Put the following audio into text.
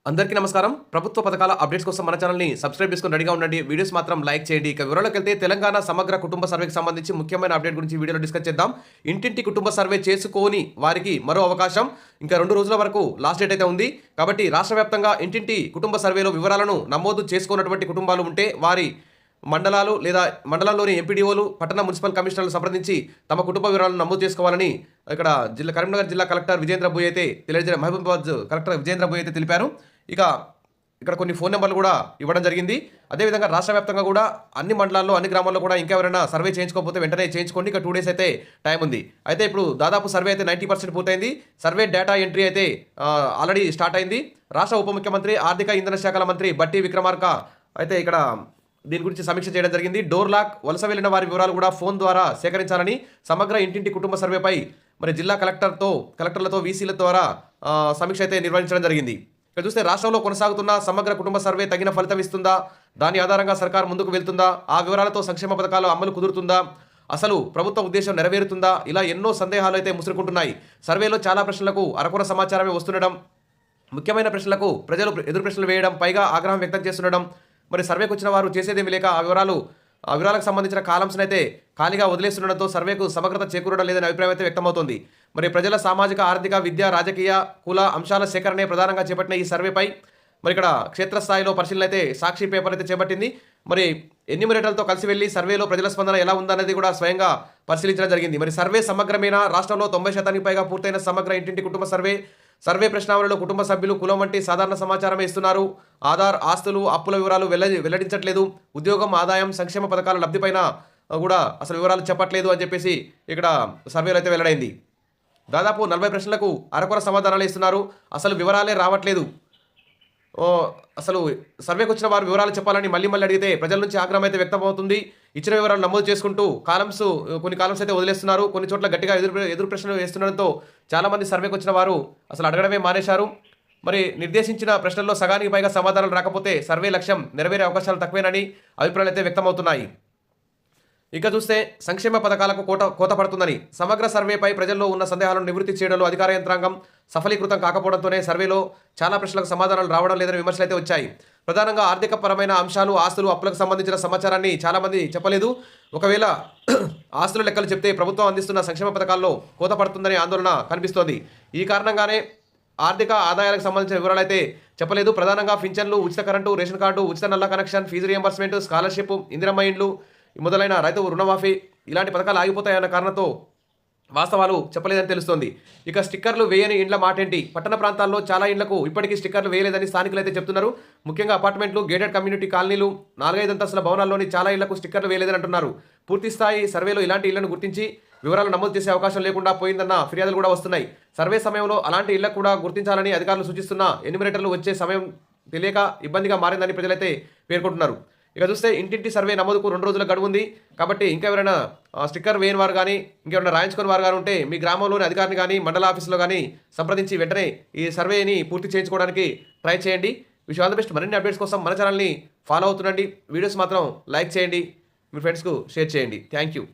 అందరికీ నమస్కారం. ప్రభుత్వ పథకాల అప్డేట్స్ కోసం మన ఛానల్‌ని సబ్స్క్రైబ్ చేసుకొని రెడీగా ఉండండి. వీడియోస్ మాత్రం లైక్ చేయండి. ఇక వివరాల్లోకెళ్తే తెలంగాణ సమగ్ర కుటుంబ సర్వేకి సంబంధించి ముఖ్యమైన అప్డేట్ గురించి వీడియోలో డిస్కస్ చేద్దాం. ఇంటింటి కుటుంబ సర్వే చేసుకోని వారికి మరో అవకాశం. ఇంకా 2 రోజుల వరకు లాస్ట్ డేట్ అయితే ఉంది. కాబట్టి రాష్ట్ర వ్యాప్తంగా ఇంటింటి కుటుంబ సర్వేలో వివరాలను నమోదు చేసుకోనటువంటి కుటుంబాలు ఉంటే వారి మండలాలు లేదా మండలంలోని ఎంపీడీఓలు, పట్టణ మున్సిపల్ కమిషనర్లు సంప్రదించి తమ కుటుంబ వివరాలను నమోదు చేసుకోవాలని ఇక్కడ కరీంనగర్ జిల్లా కలెక్టర్ విజేంద్ర భూయ్ అయితే మహబూబాబాద్ కలెక్టర్ విజేంద్ర భూయ్ అయితే తెలిపారు. ఇక ఇక్కడ కొన్ని ఫోన్ నెంబర్లు కూడా ఇవ్వడం జరిగింది. అదేవిధంగా రాష్ట్ర వ్యాప్తంగా కూడా అన్ని మండలాల్లో, అన్ని గ్రామాల్లో కూడా ఇంకా ఎవరైనా సర్వే చేయించుకోకపోతే వెంటనే చేయించుకోండి. ఇక 2 డేస్ అయితే టైం ఉంది. అయితే ఇప్పుడు దాదాపు సర్వే అయితే 90% పూర్తయింది. సర్వే డేటా ఎంట్రీ అయితే ఆల్రెడీ స్టార్ట్ అయింది. రాష్ట్ర ఉప ముఖ్యమంత్రి, ఆర్థిక ఇంధన శాఖల మంత్రి బట్టి విక్రమార్క అయితే ఇక్కడ దీని గురించి సమీక్ష చేయడం జరిగింది. డోర్ లాక్, వలస వెళ్లిన వారి వివరాలు కూడా ఫోన్ ద్వారా సేకరించాలని సమగ్ర ఇంటింటి కుటుంబ సర్వేపై మరి జిల్లా కలెక్టర్లతో వీసీల ద్వారా సమీక్ష అయితే నిర్వహించడం జరిగింది. ఇక్కడ చూస్తే రాష్ట్రంలో కొనసాగుతున్న సమగ్ర కుటుంబ సర్వే తగిన ఫలితం ఇస్తుందా, దాని ఆధారంగా సర్కార్ ముందుకు వెళ్తుందా, ఆ వివరాలతో సంక్షేమ పథకాలు అమలు కుదురుతుందా, అసలు ప్రభుత్వ ఉద్దేశం నెరవేరుతుందా, ఇలా ఎన్నో సందేహాలు అయితే ముసురుకుంటున్నాయి. సర్వేలో చాలా ప్రశ్నలకు అరకొర సమాచారమే వస్తుండడం, ముఖ్యమైన ప్రశ్నలకు ప్రజలు ఎదురు ప్రశ్నలు వేయడం, పైగా ఆగ్రహం వ్యక్తం చేస్తుండడం, మరి సర్వేకు వచ్చిన వారు చేసేదేమీ లేక ఆ వివరాలకు సంబంధించిన కాలమ్స్ని అయితే ఖాళీగా వదిలేస్తుండడంతో సర్వేకు సమగ్రత చేకూరడం లేదనే అభిప్రాయం అయితే వ్యక్తమవుతోంది. మరి ప్రజల సామాజిక, ఆర్థిక, విద్య, రాజకీయ, కుల అంశాల సేకరణే ప్రధానంగా చేపట్టిన ఈ సర్వేపై మరి ఇక్కడ క్షేత్రస్థాయిలో పరిశీలన అయితే సాక్షి పేపర్ అయితే చేపట్టింది. మరి ఎన్యూమరేటర్లతో కలిసి వెళ్ళి సర్వేలో ప్రజల స్పందన ఎలా ఉందనేది కూడా స్వయంగా పరిశీలించడం జరిగింది. మరి సర్వే సమగ్రమైన రాష్ట్రంలో 90% పైగా పూర్తయిన సమగ్ర ఇంటింటి కుటుంబ సర్వే ప్రశ్నావళిలో కుటుంబ సభ్యులు, కులం వంటి సాధారణ సమాచారమే ఇస్తున్నారు. ఆధార్, ఆస్తులు, అప్పుల వివరాలు వెల్లడించట్లేదు. ఉద్యోగం, ఆదాయం, సంక్షేమ పథకాల లబ్ధిపైన కూడా అసలు వివరాలు చెప్పట్లేదు అని చెప్పేసి ఇక్కడ సర్వేలో అయితే వెల్లడైంది. దాదాపు 40 ప్రశ్నలకు అరకొర సమాధానాలు ఇస్తున్నారు. అసలు వివరాలే రావట్లేదు. అసలు సర్వేకి వచ్చిన వారు వివరాలు చెప్పాలని మళ్ళీ అడిగితే ప్రజల నుంచి ఆగ్రహం అయితే వ్యక్తమవుతుంది. ఇచ్చిన వివరాలు నమోదు చేసుకుంటూ కొన్ని కాలమ్స్ అయితే వదిలేస్తున్నారు. కొన్ని చోట్ల గట్టిగా ఎదురు ప్రశ్నలు వేస్తుండడంతో చాలామంది సర్వేకి వచ్చిన వారు అసలు అడగడమే మానేశారు. మరి నిర్దేశించిన ప్రశ్నల్లో సగానికి పైగా సమాధానాలు రాకపోతే సర్వే లక్ష్యం నెరవేరే అవకాశాలు తక్కువేనని అభిప్రాయాలు అయితే వ్యక్తమవుతున్నాయి. ఇక చూస్తే సంక్షేమ పథకాలకు కోత పడుతుందని సమగ్ర సర్వేపై ప్రజల్లో ఉన్న సందేహాలను నివృత్తి చేయడంలో అధికార యంత్రాంగం సఫలీకృతం కాకపోవడంతోనే సర్వేలో చాలా ప్రశ్నలకు సమాధానాలు రావడం లేదని విమర్శలు అయితే వచ్చాయి. ప్రధానంగా ఆర్థిక పరమైన అంశాలు, ఆస్తులు, అప్పులకు సంబంధించిన సమాచారాన్ని చాలామంది చెప్పలేదు. ఒకవేళ ఆస్తుల లెక్కలు చెప్తే ప్రభుత్వం అందిస్తున్న సంక్షేమ పథకాల్లో కోత పడుతుందనే ఆందోళన కనిపిస్తోంది. ఈ కారణంగానే ఆర్థిక ఆదాయాలకు సంబంధించిన వివరాలు అయితే చెప్పలేదు. ప్రధానంగా పింఛన్లు, ఉచిత కరెంటు, రేషన్ కార్డు, ఉచిత నల్ల connection, fee reimbursement, scholarship, Indiramma ఇండ్లు మొదలైన రైతు రుణమాఫీ ఇలాంటి పథకాలు ఆగిపోతాయన్న కారణంతో వాస్తవాలు చెప్పలేదని తెలుస్తోంది. ఇక స్టిక్కర్లు వేయని ఇండ్ల మాటేంటి? పట్టణ ప్రాంతాల్లో చాలా ఇండ్లకు ఇప్పటికీ స్టిక్కర్లు వేయలేదని స్థానికులు అయితే చెప్తున్నారు. ముఖ్యంగా అపార్ట్మెంట్లు, గేటెడ్ కమ్యూనిటీ కాలనీలు, 4-5 అంతస్తుల భవనాల్లోని చాలా ఇళ్లకు స్టిక్కర్లు వేయలేదని అంటున్నారు. పూర్తిస్థాయి సర్వేలో ఇలాంటి ఇళ్లను గుర్తించి వివరాలు నమోదు చేసే అవకాశం లేకుండా పోయిందన్న ఫిర్యాదులు కూడా వస్తున్నాయి. సర్వే సమయంలో అలాంటి ఇళ్లకు కూడా గుర్తించాలని అధికారులు సూచిస్తున్న ఎన్యూమరేటర్లు వచ్చే సమయం తెలియక ఇబ్బందిగా మారిందని ప్రజలైతే పేర్కొంటున్నారు. ఇక చూస్తే ఇంటింటి సర్వే నమోదుకు 2 రోజుల గడువు ఉంది. కాబట్టి ఇంకా ఎవరైనా స్టిక్కర్ వేయని వారు కానీ, ఇంకెవరైనా రాయించుకుని వారు కానీ ఉంటే మీ గ్రామంలోని అధికారిని కానీ, మండల ఆఫీసులో కానీ సంప్రదించి వెంటనే ఈ సర్వేని పూర్తి చేయించుకోవడానికి ట్రై చేయండి. Wish all the best. మరిన్ని అప్డేట్స్ కోసం మన ఛానల్ని ఫాలో అవుతుండండి. వీడియోస్ మాత్రం లైక్ చేయండి, మీ ఫ్రెండ్స్కు షేర్ చేయండి. Thank you.